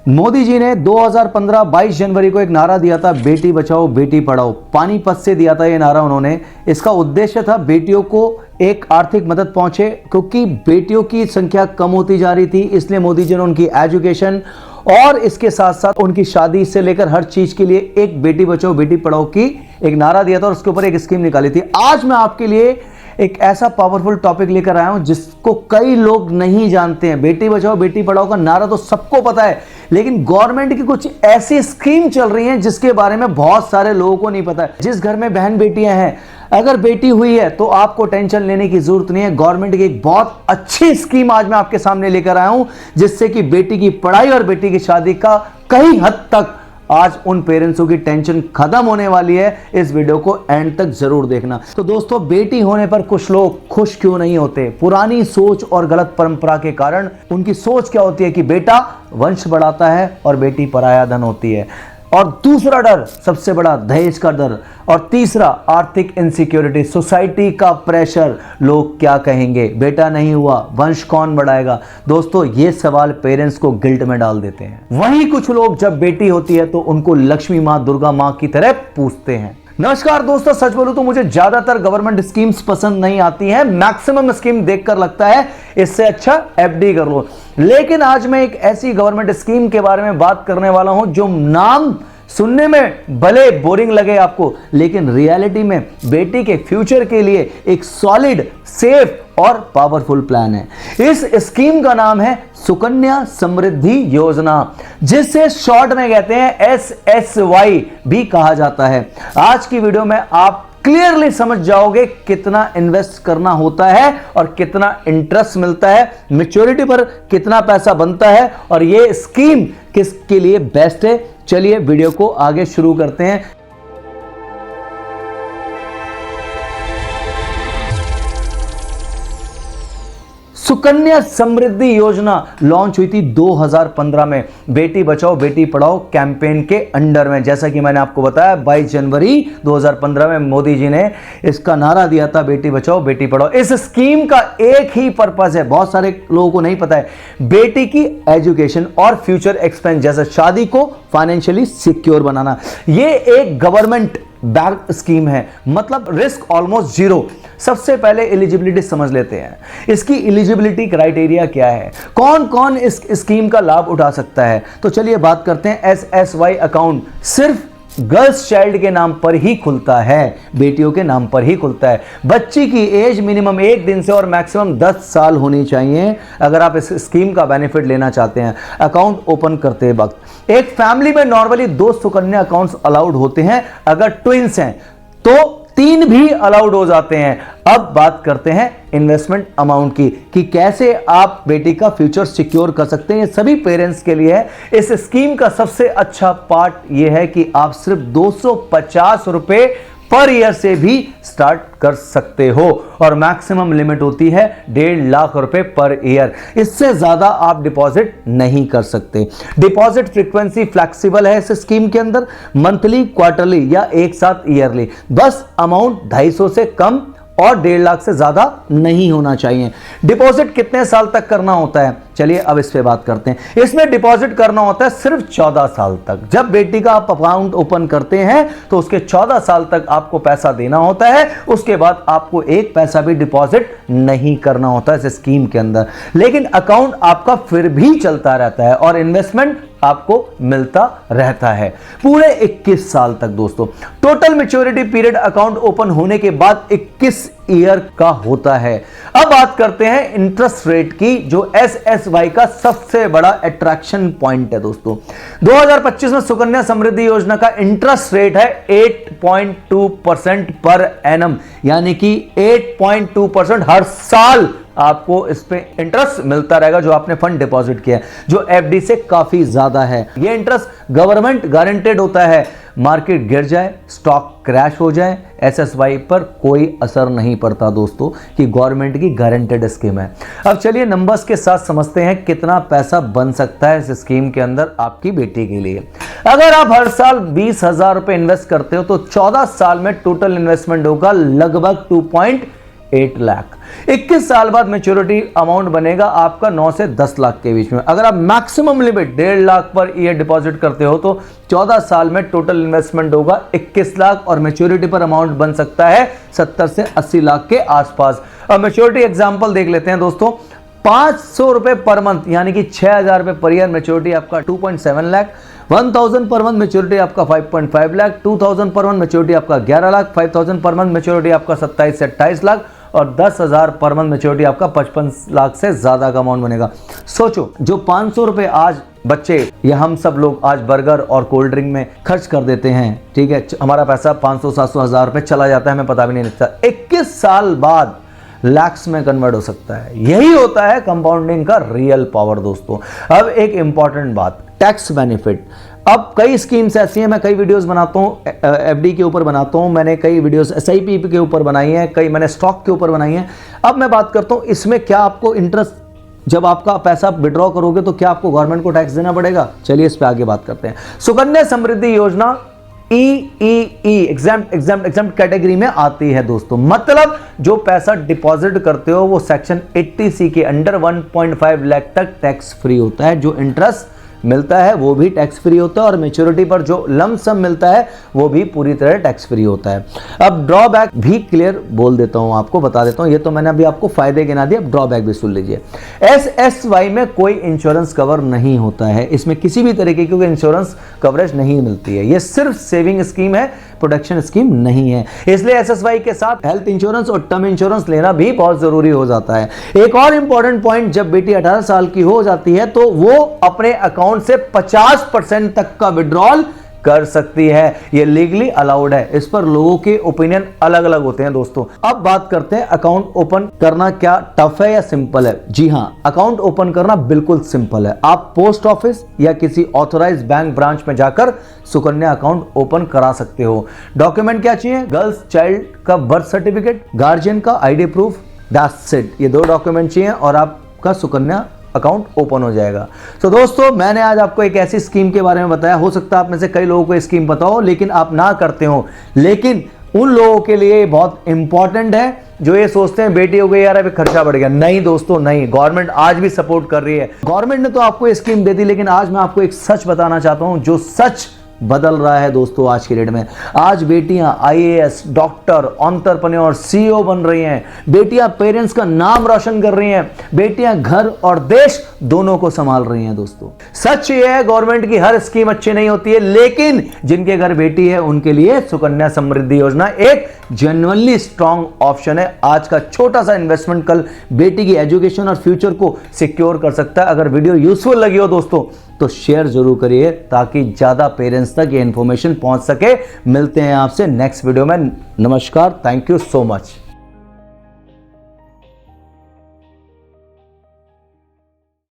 मोदी जी ने 2015 22 जनवरी को एक नारा दिया था, बेटी बचाओ बेटी पढ़ाओ। पानीपत से दिया था ये नारा उन्होंने। इसका उद्देश्य था बेटियों को एक आर्थिक मदद पहुंचे, क्योंकि बेटियों की संख्या कम होती जा रही थी। इसलिए मोदी जी ने उनकी एजुकेशन और इसके साथ साथ उनकी शादी से लेकर हर चीज के लिए एक बेटी बचाओ बेटी पढ़ाओ की एक नारा दिया था और उसके ऊपर एक स्कीम निकाली थी। आज मैं आपके लिए एक ऐसा पावरफुल टॉपिक लेकर आया हूं जिसको कई लोग नहीं जानते हैं। बेटी बचाओ बेटी पढ़ाओ का नारा तो सबको पता है, लेकिन गवर्नमेंट की कुछ ऐसी स्कीम चल रही हैं जिसके बारे में बहुत सारे लोगों को नहीं पता है। जिस घर में बहन बेटियां हैं, अगर बेटी हुई है तो आपको टेंशन लेने की जरूरत नहीं है। गवर्नमेंट की एक बहुत अच्छी स्कीम आज मैं आपके सामने लेकर आया हूं, जिससे कि बेटी की पढ़ाई और बेटी की शादी का कई हद तक आज उन पेरेंट्सों की टेंशन खत्म होने वाली है। इस वीडियो को एंड तक जरूर देखना। तो दोस्तों, बेटी होने पर कुछ लोग खुश क्यों नहीं होते? पुरानी सोच और गलत परंपरा के कारण उनकी सोच क्या होती है कि बेटा वंश बढ़ाता है और बेटी पराया धन होती है। और दूसरा डर, सबसे बड़ा, दहेज का डर। और तीसरा, आर्थिक इनसिक्योरिटी, सोसाइटी का प्रेशर, लोग क्या कहेंगे, बेटा नहीं हुआ वंश कौन बढ़ाएगा। दोस्तों, ये सवाल पेरेंट्स को गिल्ट में डाल देते हैं। वहीं कुछ लोग जब बेटी होती है तो उनको लक्ष्मी मां, दुर्गा मां की तरह पूजते हैं। नमस्कार दोस्तों, सच बोलूं तो मुझे ज्यादातर गवर्नमेंट स्कीम्स पसंद नहीं आती हैं। मैक्सिमम स्कीम देखकर लगता है इससे अच्छा एफडी कर लो। लेकिन आज मैं एक ऐसी गवर्नमेंट स्कीम के बारे में बात करने वाला हूं जो नाम सुनने में भले बोरिंग लगे आपको, लेकिन रियलिटी में बेटी के फ्यूचर के लिए एक सॉलिड, सेफ और पावरफुल प्लान है। इस स्कीम का नाम है सुकन्या समृद्धि योजना, जिसे शॉर्ट में कहते हैं SSY भी कहा जाता है। आज की वीडियो में आप क्लियरली समझ जाओगे कितना इन्वेस्ट करना होता है और कितना इंटरेस्ट मिलता है, मैच्योरिटी पर कितना पैसा बनता है और यह स्कीम किसके लिए बेस्ट है। चलिए वीडियो को आगे शुरू करते हैं। सुकन्या समृद्धि योजना लॉन्च हुई थी 2015 में, बेटी बचाओ बेटी पढ़ाओ कैंपेन के अंडर में। जैसा कि मैंने आपको बताया, 22 जनवरी 2015 में मोदी जी ने इसका नारा दिया था, बेटी बचाओ बेटी पढ़ाओ। इस स्कीम का एक ही पर्पस है, बहुत सारे लोगों को नहीं पता है, बेटी की एजुकेशन और फ्यूचर एक्सपेंस जैसे शादी को फाइनेंशियली सिक्योर बनाना। यह एक गवर्नमेंट बैक्ड स्कीम है, मतलब रिस्क ऑलमोस्ट जीरो। सबसे पहले एलिजिबिलिटी समझ लेते हैं। इसकी एलिजिबिलिटी क्राइटेरिया क्या है, कौन कौन इस स्कीम का लाभ उठा सकता है। तो चलिए बात करते हैं। SSY अकाउंट सिर्फ गर्ल्स चाइल्ड के नाम पर ही खुलता है, बेटियों के नाम पर ही खुलता है। बच्ची की एज मिनिमम 1 दिन से और मैक्सिमम 10 साल होनी चाहिए अगर आप इस स्कीम का बेनिफिट लेना चाहते हैं। अकाउंट ओपन करते वक्त एक फैमिली में नॉर्मली 2 सुकन्या अकाउंट्स अलाउड होते हैं। अगर ट्विंस हैं तो 3 भी अलाउड हो जाते हैं। अब बात करते हैं इन्वेस्टमेंट अमाउंट की, कि कैसे आप बेटी का फ्यूचर सिक्योर कर सकते हैं। ये सभी पेरेंट्स के लिए है। इस स्कीम का सबसे अच्छा पार्ट यह है कि आप सिर्फ 250 रुपए पर ईयर से भी स्टार्ट कर सकते हो और मैक्सिमम लिमिट होती है 1.5 लाख रुपए पर ईयर। इससे ज्यादा आप डिपॉजिट नहीं कर सकते। डिपॉजिट फ्रीक्वेंसी फ्लेक्सिबल है इस स्कीम के अंदर, मंथली, क्वार्टरली या एक साथ ईयरली। बस अमाउंट 250 से कम और 1.5 लाख से ज्यादा नहीं होना चाहिए। डिपॉजिट कितने साल तक करना होता है, चलिए अब इस पे बात करते हैं। इसमें डिपॉजिट करना होता है सिर्फ 14 साल तक। जब बेटी का आप अकाउंट ओपन करते हैं तो उसके 14 साल तक आपको पैसा देना होता है। उसके बाद आपको एक पैसा भी डिपॉजिट नहीं करना होता इस स्कीम के अंदर, लेकिन अकाउंट आपका फिर भी चलता रहता है और इन्वेस्टमेंट आपको मिलता रहता है पूरे 21 साल तक। दोस्तों, total maturity period account open होने के बाद 21 ईयर का होता है। अब बात करते हैं इंटरेस्ट रेट की, जो SSY का सबसे बड़ा अट्रैक्शन पॉइंट है। दोस्तों, 2025 में सुकन्या समृद्धि योजना का इंटरेस्ट रेट है 8.2% पर एनम, यानी कि 8.2% हर साल आपको इस पे इंटरेस्ट मिलता रहेगा जो आपने फंड डिपॉजिट किया है, जो एफडी से काफी ज्यादा है। ये इंटरेस्ट गवर्नमेंट गारंटेड होता है। मार्केट गिर जाए, स्टॉक क्रैश हो जाए, SSY पर कोई असर नहीं पड़ता दोस्तों, कि गवर्नमेंट की गारंटेड स्कीम है। अब चलिए नंबर्स के साथ समझते हैं कितना पैसा बन सकता है इस स्कीम के अंदर आपकी बेटी के लिए। अगर आप हर साल 20,000 रुपए इन्वेस्ट करते हो तो 14 साल में टोटल इन्वेस्टमेंट होगा लगभग 2.8 8 लाख। 21 साल बाद मैच्योरिटी अमाउंट बनेगा आपका 9 से 10 लाख के बीच में। अगर आप maximum limit 1.5 lakh per year deposit करते हो तो 14 साल में टोटल इन्वेस्टमेंट होगा 21 लाख और मैच्योरिटी पर अमाउंट बन सकता है 70 से 80 लाख के आसपास। अब मैच्योरिटी एग्जांपल देख लेते हैं दोस्तों। 500 रुपए पर मंथ यानी कि 6,000 रुपए पर ईयर मैच्योरिटी आपका 2.7 लाख। 1,000 पर मंथ मैच्योरिटी आपका 5.5 लाख। 2,000 पर मंथ मैच्योरिटी आपका 11 लाख। 5,000 पर मंथ मैच्योरिटी आपका 27 से 28 लाख और 10,000 पर मंथ मैच्योरिटी आपका 55 लाख से ज्यादा का अमाउंट बनेगा। सोचो, जो 500 रुपए आज बच्चे या हम सब लोग आज बर्गर और कोल्ड ड्रिंक में खर्च कर देते हैं, ठीक है, हमारा पैसा 500, 700, 1000 रुपए चला जाता है, हमें पता भी नहीं लगता। 21 साल बाद लैक्स में कन्वर्ट हो सकता है। यही होता है कंपाउंडिंग का रियल पावर दोस्तों। अब एक इंपॉर्टेंट बात, टैक्स बेनिफिट। अब कई स्कीम्स ऐसी हैं, मैं कई वीडियोस बनाता हूं, एफडी के ऊपर बनाता हूं, मैंने कई वीडियोस एसआईपी के ऊपर बनाई हैं, कई मैंने स्टॉक के ऊपर बनाई हैं। अब मैं बात करता हूं इसमें क्या आपको इंटरेस्ट, जब आपका पैसा विड्रॉ करोगे तो क्या आपको गवर्नमेंट को टैक्स देना पड़ेगा? चलिए इस पे आगे बात करते हैं। सुकन्या समृद्धि योजना एग्जाम्प्ट कैटेगरी में आती है दोस्तों। मतलब जो पैसा डिपॉजिट करते हो वो सेक्शन 80C के अंडर 1.5 लाख तक टैक्स फ्री होता है। जो इंटरेस्ट मिलता है वो भी टैक्स फ्री होता है और मैच्योरिटी पर जो लम सम मिलता है वो भी पूरी तरह टैक्स फ्री होता है। अब ड्रॉबैक भी क्लियर बोल देता हूं, आपको बता देता हूं। ये तो मैंने अभी आपको फायदे गिना दिए, अब ड्रॉबैक भी सुन लीजिए। SSY में कोई इंश्योरेंस कवर नहीं होता है, इसमें किसी भी तरीके की इंश्योरेंस कवरेज नहीं मिलती है। ये सिर्फ सेविंग स्कीम है, प्रोटेक्शन स्कीम नहीं है। इसलिए SSY के साथ हेल्थ इंश्योरेंस और टर्म इंश्योरेंस लेना भी बहुत जरूरी हो जाता है। एक और इंपॉर्टेंट पॉइंट, जब बेटी 18 साल की हो जाती है तो वो अपने अकाउंट से 50% तक का विड्रॉल कर सकती है। ये लीगली अलाउड है। इस पर लोगों के ओपिनियन अलग अलग होते हैं दोस्तों। अब बात करते हैं अकाउंट ओपन करना क्या टफ है या सिंपल है। जी हां, अकाउंट ओपन करना बिल्कुल सिंपल है। आप पोस्ट ऑफिस या किसी ऑथराइज्ड बैंक ब्रांच में जाकर सुकन्या अकाउंट ओपन करा सकते हो। डॉक्यूमेंट क्या चाहिए? गर्ल्स चाइल्ड का बर्थ सर्टिफिकेट, गार्जियन का आईडी प्रूफ, दैट्स इट। ये 2 डॉक्यूमेंट चाहिए और आपका सुकन्या अकाउंट ओपन हो जाएगा। तो दोस्तों, मैंने आज आपको एक ऐसी स्कीम के बारे में बताया, हो सकता है आप में से कई लोगों को स्कीम पता हो लेकिन आप ना करते हो, लेकिन उन लोगों के लिए बहुत इंपॉर्टेंट है जो ये सोचते हैं बेटी हो गई यार अभी खर्चा बढ़ गया। नहीं दोस्तों, नहीं, गवर्नमेंट आज भी सपोर्ट कर रही है। गवर्नमेंट ने तो आपको ये स्कीम दे दी, लेकिन आज मैं आपको एक सच बताना चाहता हूं जो सच बदल रहा है दोस्तों आज की डेट में। आज बेटियां IAS, डॉक्टर, एंटरप्रेन्योर, CEO बन रही हैं। बेटियां पेरेंट्स का नाम रोशन कर रही हैं। बेटियां घर और देश दोनों को संभाल रही हैं दोस्तों। सच ये है, गवर्नमेंट की हर स्कीम अच्छी नहीं होती है, लेकिन जिनके घर बेटी है उनके लिए सुकन्या समृद्धि योजना एक जेन्युइनली स्ट्रॉन्ग ऑप्शन है। आज का छोटा सा इन्वेस्टमेंट कल बेटी की एजुकेशन और फ्यूचर को सिक्योर कर सकता है। अगर वीडियो यूजफुल लगी हो दोस्तों तो शेयर जरूर करिए ताकि ज्यादा पेरेंट्स तक ये इंफॉर्मेशन पहुंच सके। मिलते हैं आपसे नेक्स्ट वीडियो में। नमस्कार, थैंक यू सो मच।